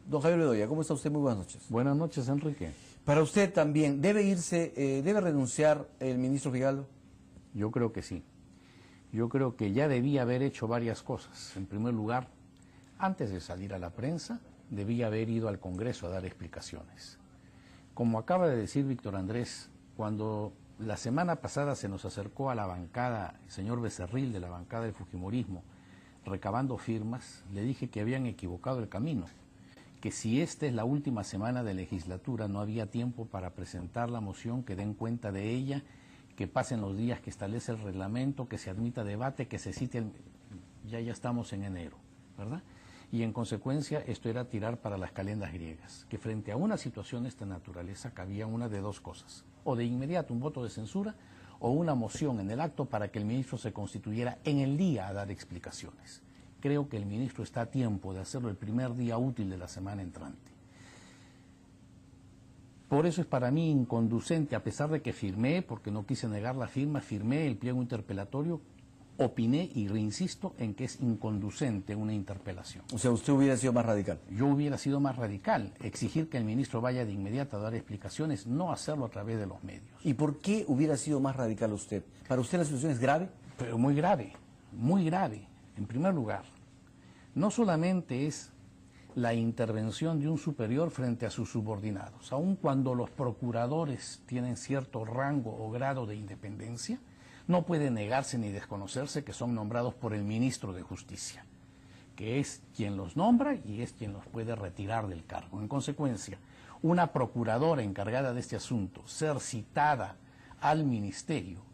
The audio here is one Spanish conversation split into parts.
Don Javier Bedoya, ¿cómo está usted? Muy buenas noches. Buenas noches, Enrique. Para usted también, ¿debe renunciar el ministro Figallo? Yo creo que sí. Yo creo que ya debía haber hecho varias cosas. En primer lugar, antes de salir a la prensa, debía haber ido al Congreso a dar explicaciones. Como acaba de decir Víctor Andrés, cuando la semana pasada se nos acercó a la bancada el señor Becerril de la bancada del Fujimorismo, recabando firmas, le dije que habían equivocado el camino, que si esta es la última semana de legislatura no había tiempo para presentar la moción, que den cuenta de ella, que pasen los días que establece el reglamento, que se admita debate, que se cite ya estamos en enero, ¿verdad? Y en consecuencia esto era tirar para las calendas griegas, que frente a una situación de esta naturaleza cabía una de dos cosas, o de inmediato un voto de censura o una moción en el acto para que el ministro se constituyera en el día a dar explicaciones. Creo que el ministro está a tiempo de hacerlo el primer día útil de la semana entrante. Por eso es para mí inconducente, a pesar de que firmé, porque no quise negar la firma, firmé el pliego interpelatorio, opiné y reinsisto en que es inconducente una interpelación. O sea, usted hubiera sido más radical. Yo hubiera sido más radical, exigir que el ministro vaya de inmediato a dar explicaciones, no hacerlo a través de los medios. ¿Y por qué hubiera sido más radical usted? ¿Para usted la situación es grave? Pero muy grave, muy grave. En primer lugar, no solamente es la intervención de un superior frente a sus subordinados, aun cuando los procuradores tienen cierto rango o grado de independencia, no puede negarse ni desconocerse que son nombrados por el ministro de Justicia, que es quien los nombra y es quien los puede retirar del cargo. En consecuencia, una procuradora encargada de este asunto ser citada al ministerio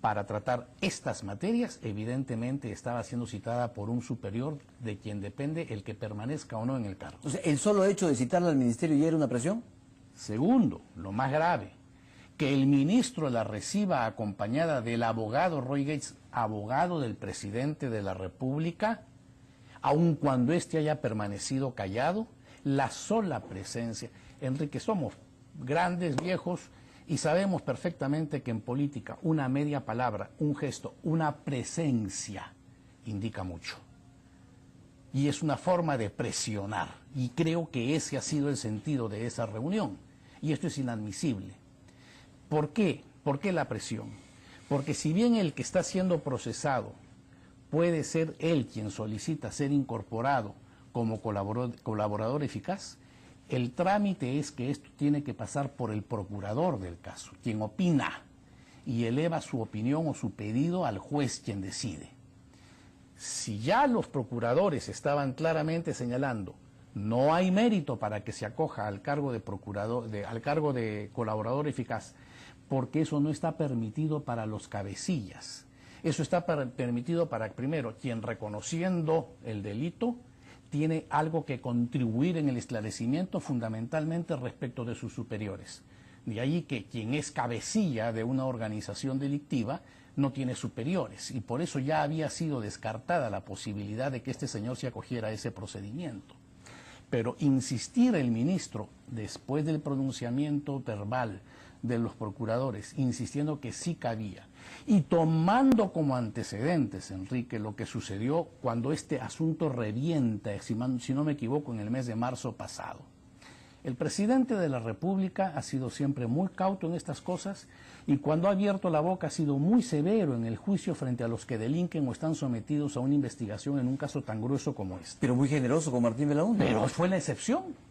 para tratar estas materias, evidentemente estaba siendo citada por un superior de quien depende el que permanezca o no en el cargo. O sea, ¿el solo hecho de citarla al ministerio ya era una presión? Segundo, lo más grave, que el ministro la reciba acompañada del abogado Roy Gates, abogado del presidente de la República, aun cuando éste haya permanecido callado, la sola presencia. Enrique, somos grandes, viejos, y sabemos perfectamente que en política una media palabra, un gesto, una presencia indica mucho. Y es una forma de presionar. Y creo que ese ha sido el sentido de esa reunión. Y esto es inadmisible. ¿Por qué? ¿Por qué la presión? Porque si bien el que está siendo procesado puede ser él quien solicita ser incorporado como colaborador eficaz, el trámite es que esto tiene que pasar por el procurador del caso, quien opina y eleva su opinión o su pedido al juez quien decide. Si ya los procuradores estaban claramente señalando no hay mérito para que se acoja al cargo de procurador, al cargo de colaborador eficaz, porque eso no está permitido para los cabecillas. Eso está permitido para, primero, quien reconociendo el delito tiene algo que contribuir en el esclarecimiento fundamentalmente respecto de sus superiores. De ahí que quien es cabecilla de una organización delictiva no tiene superiores y por eso ya había sido descartada la posibilidad de que este señor se acogiera a ese procedimiento. Pero insistir el ministro, después del pronunciamiento verbal de los procuradores, insistiendo que sí cabía, y tomando como antecedentes, Enrique, lo que sucedió cuando este asunto revienta, si no me equivoco, en el mes de marzo pasado. El presidente de la República ha sido siempre muy cauto en estas cosas y cuando ha abierto la boca ha sido muy severo en el juicio frente a los que delinquen o están sometidos a una investigación en un caso tan grueso como este. Pero muy generoso con Martín Belaúnde. Pero fue la excepción.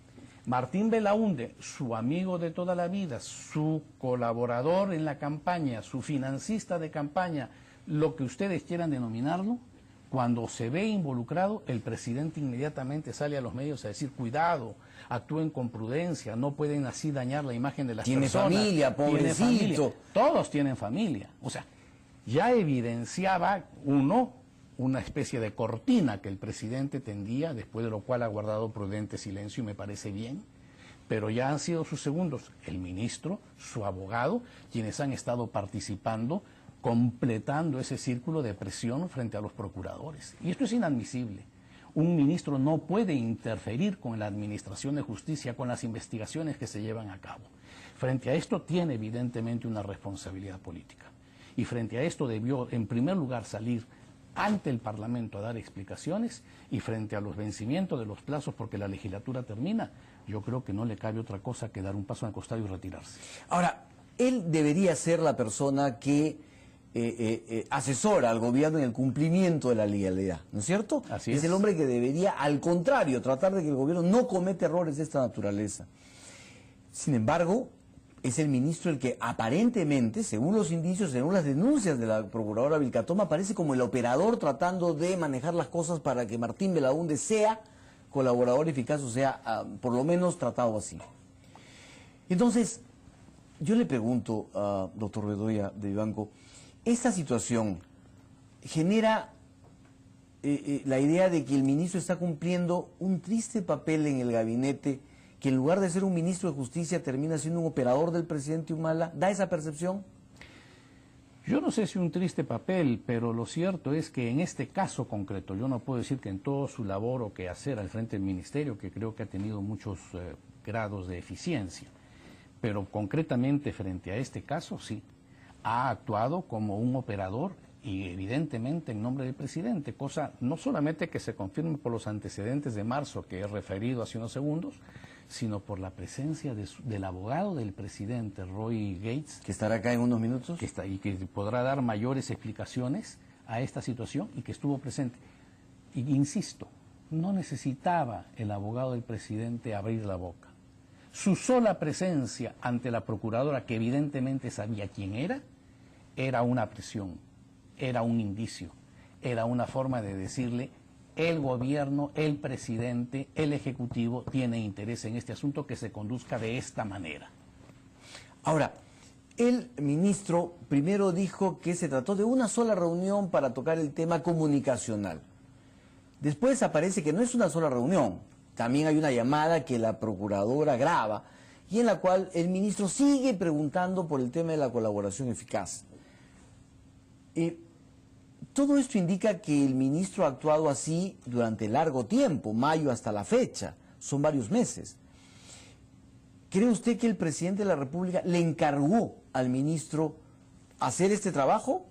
Martín Belaúnde, su amigo de toda la vida, su colaborador en la campaña, su financista de campaña, lo que ustedes quieran denominarlo, cuando se ve involucrado, el presidente inmediatamente sale a los medios a decir, cuidado, actúen con prudencia, no pueden así dañar la imagen de las personas. Tiene familia, pobrecito. Tiene familia. Todos tienen familia. O sea, ya evidenciaba una especie de cortina que el presidente tendía, después de lo cual ha guardado prudente silencio y me parece bien, pero ya han sido sus segundos, el ministro, su abogado, quienes han estado participando, completando ese círculo de presión frente a los procuradores. Y esto es inadmisible. Un ministro no puede interferir con la administración de justicia, con las investigaciones que se llevan a cabo. Frente a esto tiene evidentemente una responsabilidad política. Y frente a esto debió, en primer lugar, salir ante el Parlamento a dar explicaciones y frente a los vencimientos de los plazos porque la legislatura termina, yo creo que no le cabe otra cosa que dar un paso al costado y retirarse. Ahora, él debería ser la persona que asesora al gobierno en el cumplimiento de la legalidad, ¿no es cierto? Así es. Es el hombre que debería, al contrario, tratar de que el gobierno no cometa errores de esta naturaleza. Sin embargo, es el ministro el que aparentemente, según los indicios, según las denuncias de la procuradora Vilcatoma, aparece como el operador tratando de manejar las cosas para que Martín Belaúnde sea colaborador eficaz, o sea, por lo menos tratado así. Entonces, yo le pregunto a doctor Bedoya de Vivanco, esta situación genera la idea de que el ministro está cumpliendo un triste papel en el gabinete, que en lugar de ser un ministro de justicia termina siendo un operador del presidente Humala. ¿Da esa percepción? Yo no sé si un triste papel, pero lo cierto es que en este caso concreto, yo no puedo decir que en todo su labor o quehacer al frente del ministerio, que creo que ha tenido muchos grados de eficiencia, pero concretamente frente a este caso sí, ha actuado como un operador y evidentemente en nombre del presidente, cosa no solamente que se confirme por los antecedentes de marzo que he referido hace unos segundos, sino por la presencia del abogado del presidente, Roy Gates. Que estará acá en unos minutos. Que está, y que podrá dar mayores explicaciones a esta situación y que estuvo presente. Y insisto, no necesitaba el abogado del presidente abrir la boca. Su sola presencia ante la procuradora, que evidentemente sabía quién era una presión, era un indicio, era una forma de decirle: el gobierno, el presidente, el ejecutivo tiene interés en este asunto, que se conduzca de esta manera. Ahora, el ministro primero dijo que se trató de una sola reunión para tocar el tema comunicacional. Después aparece que no es una sola reunión, también hay una llamada que la procuradora graba y en la cual el ministro sigue preguntando por el tema de la colaboración eficaz. Todo esto indica que el ministro ha actuado así durante largo tiempo, mayo hasta la fecha, son varios meses. ¿Cree usted que el presidente de la República le encargó al ministro hacer este trabajo?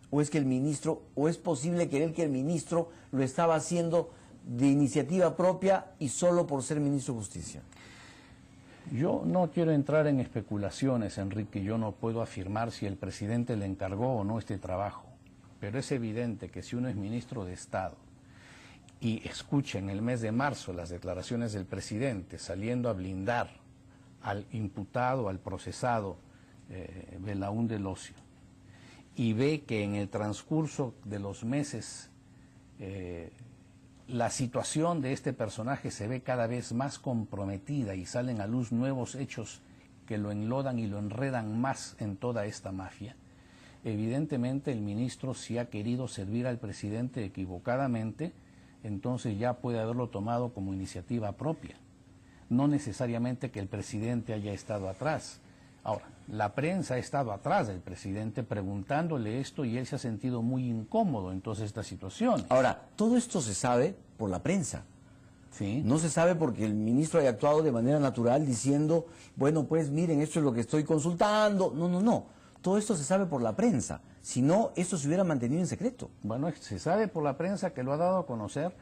¿O es que el ministro, o es posible creer que el ministro lo estaba haciendo de iniciativa propia y solo por ser ministro de Justicia? Yo no quiero entrar en especulaciones, Enrique. Yo no puedo afirmar si el presidente le encargó o no este trabajo. Pero es evidente que si uno es ministro de Estado y escucha en el mes de marzo las declaraciones del presidente saliendo a blindar al imputado, al procesado Belaúnde Locio, y ve que en el transcurso de los meses la situación de este personaje se ve cada vez más comprometida y salen a luz nuevos hechos que lo enlodan y lo enredan más en toda esta mafia, evidentemente el ministro, si ha querido servir al presidente equivocadamente, entonces ya puede haberlo tomado como iniciativa propia. No necesariamente que el presidente haya estado atrás. Ahora, la prensa ha estado atrás del presidente preguntándole esto y él se ha sentido muy incómodo en toda esta situación. Ahora, todo esto se sabe por la prensa. ¿Sí? No se sabe porque el ministro haya actuado de manera natural diciendo, bueno, pues miren, esto es lo que estoy consultando. No. Todo esto se sabe por la prensa. Si no, esto se hubiera mantenido en secreto. Bueno, se sabe por la prensa que lo ha dado a conocer,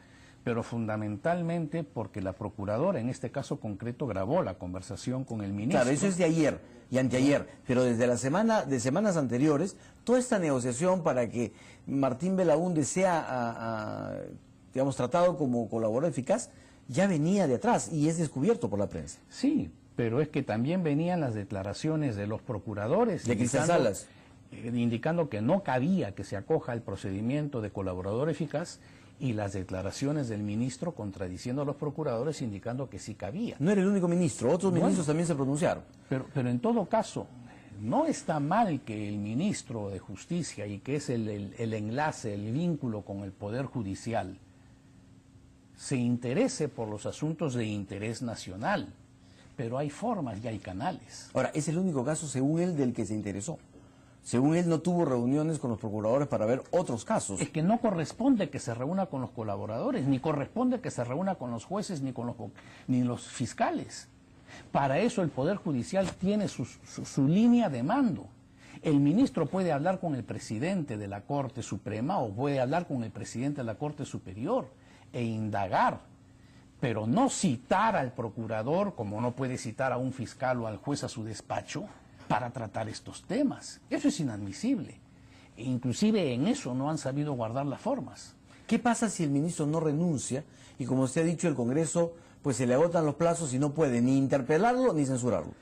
pero fundamentalmente porque la procuradora, en este caso concreto, grabó la conversación con el ministro. Claro, eso es de ayer y anteayer, pero desde la semanas anteriores, toda esta negociación para que Martín Belaúnde sea, digamos, tratado como colaborador eficaz, ya venía de atrás y es descubierto por la prensa. Sí, pero es que también venían las declaraciones de los procuradores de Cristian Salas, indicando que no cabía que se acoja al procedimiento de colaborador eficaz, y las declaraciones del ministro contradiciendo a los procuradores indicando que sí cabía. No era el único ministro, otros ministros también se pronunciaron. Pero en todo caso, no está mal que el ministro de Justicia, y que es el enlace, el vínculo con el Poder Judicial, se interese por los asuntos de interés nacional. Pero hay formas y hay canales. Ahora, es el único caso, según él, del que se interesó. Según él, no tuvo reuniones con los procuradores para ver otros casos. Es que no corresponde que se reúna con los colaboradores, ni corresponde que se reúna con los jueces, ni los fiscales. Para eso el Poder Judicial tiene su línea de mando. El ministro puede hablar con el presidente de la Corte Suprema o puede hablar con el presidente de la Corte Superior e indagar, pero no citar al procurador, como no puede citar a un fiscal o al juez a su despacho, para tratar estos temas. Eso es inadmisible. E inclusive en eso no han sabido guardar las formas. ¿Qué pasa si el ministro no renuncia y, como usted ha dicho, el Congreso pues se le agotan los plazos y no puede ni interpelarlo ni censurarlo?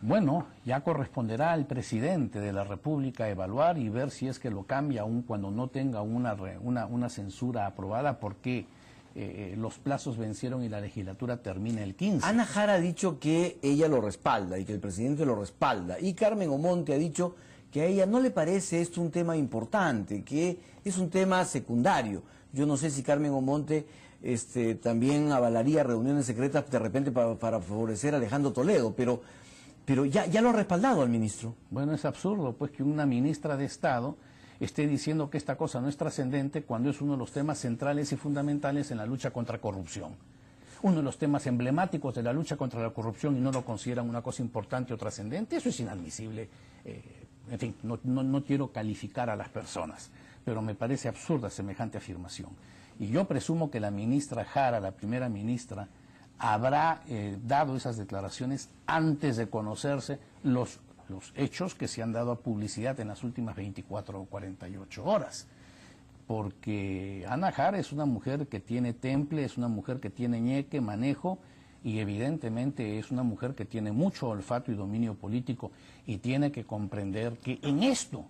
Bueno, ya corresponderá al presidente de la República evaluar y ver si es que lo cambia aun cuando no tenga una censura aprobada, porque los plazos vencieron y la legislatura termina el 15. Ana Jara ha dicho que ella lo respalda y que el presidente lo respalda. Y Carmen Omonte ha dicho que a ella no le parece esto un tema importante, que es un tema secundario. Yo no sé si Carmen Omonte también avalaría reuniones secretas de repente para favorecer a Alejandro Toledo, pero ya lo ha respaldado al ministro. Bueno, es absurdo pues que una ministra de Estado esté diciendo que esta cosa no es trascendente cuando es uno de los temas centrales y fundamentales en la lucha contra la corrupción. Uno de los temas emblemáticos de la lucha contra la corrupción, y no lo consideran una cosa importante o trascendente. Eso es inadmisible. En fin, no quiero calificar a las personas, pero me parece absurda semejante afirmación. Y yo presumo que la ministra Jara, la primera ministra, habrá dado esas declaraciones antes de conocerse los hechos que se han dado a publicidad en las últimas 24 o 48 horas. Porque Ana Jara es una mujer que tiene temple, es una mujer que tiene ñeque, manejo, y evidentemente es una mujer que tiene mucho olfato y dominio político, y tiene que comprender que en esto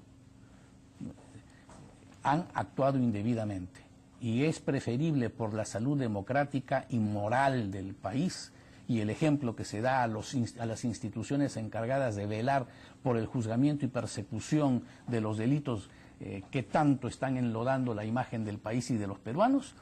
han actuado indebidamente. Y es preferible, por la salud democrática y moral del país y el ejemplo que se da a las instituciones encargadas de velar por el juzgamiento y persecución de los delitos que tanto están enlodando la imagen del país y de los peruanos,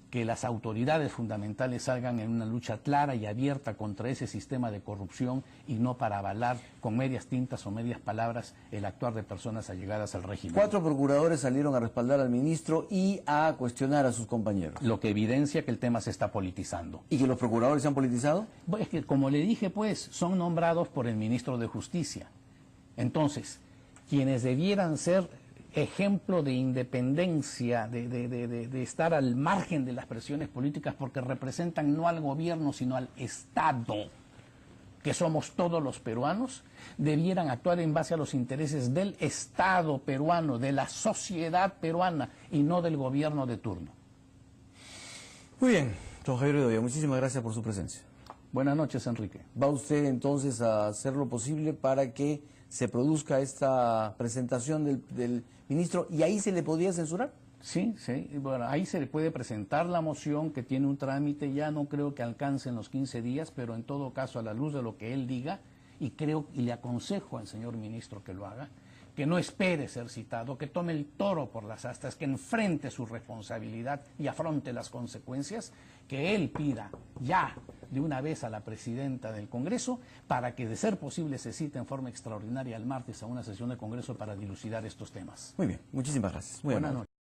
que las autoridades fundamentales salgan en una lucha clara y abierta contra ese sistema de corrupción, y no para avalar con medias tintas o medias palabras el actuar de personas allegadas al régimen. 4 procuradores salieron a respaldar al ministro y a cuestionar a sus compañeros. Lo que evidencia que el tema se está politizando. ¿Y que los procuradores se han politizado? Es que, como le dije, pues, son nombrados por el ministro de Justicia. Entonces, quienes debieran ser ejemplo de independencia, de estar al margen de las presiones políticas, porque representan no al gobierno sino al Estado, que somos todos los peruanos, debieran actuar en base a los intereses del Estado peruano, de la sociedad peruana, y no del gobierno de turno. Muy bien, don Javier Bedoya, muchísimas gracias por su presencia. Buenas noches, Enrique. ¿Va usted entonces a hacer lo posible para que se produzca esta presentación del ministro y ahí se le podría censurar? Sí, bueno, ahí se le puede presentar la moción que tiene un trámite, ya no creo que alcance en los 15 días, pero en todo caso, a la luz de lo que él diga, y le aconsejo al señor ministro que lo haga, que no espere ser citado, que tome el toro por las astas, que enfrente su responsabilidad y afronte las consecuencias, que él pida ya de una vez a la presidenta del Congreso para que, de ser posible, se cite en forma extraordinaria el martes a una sesión del Congreso para dilucidar estos temas. Muy bien, muchísimas gracias. Buenas noches.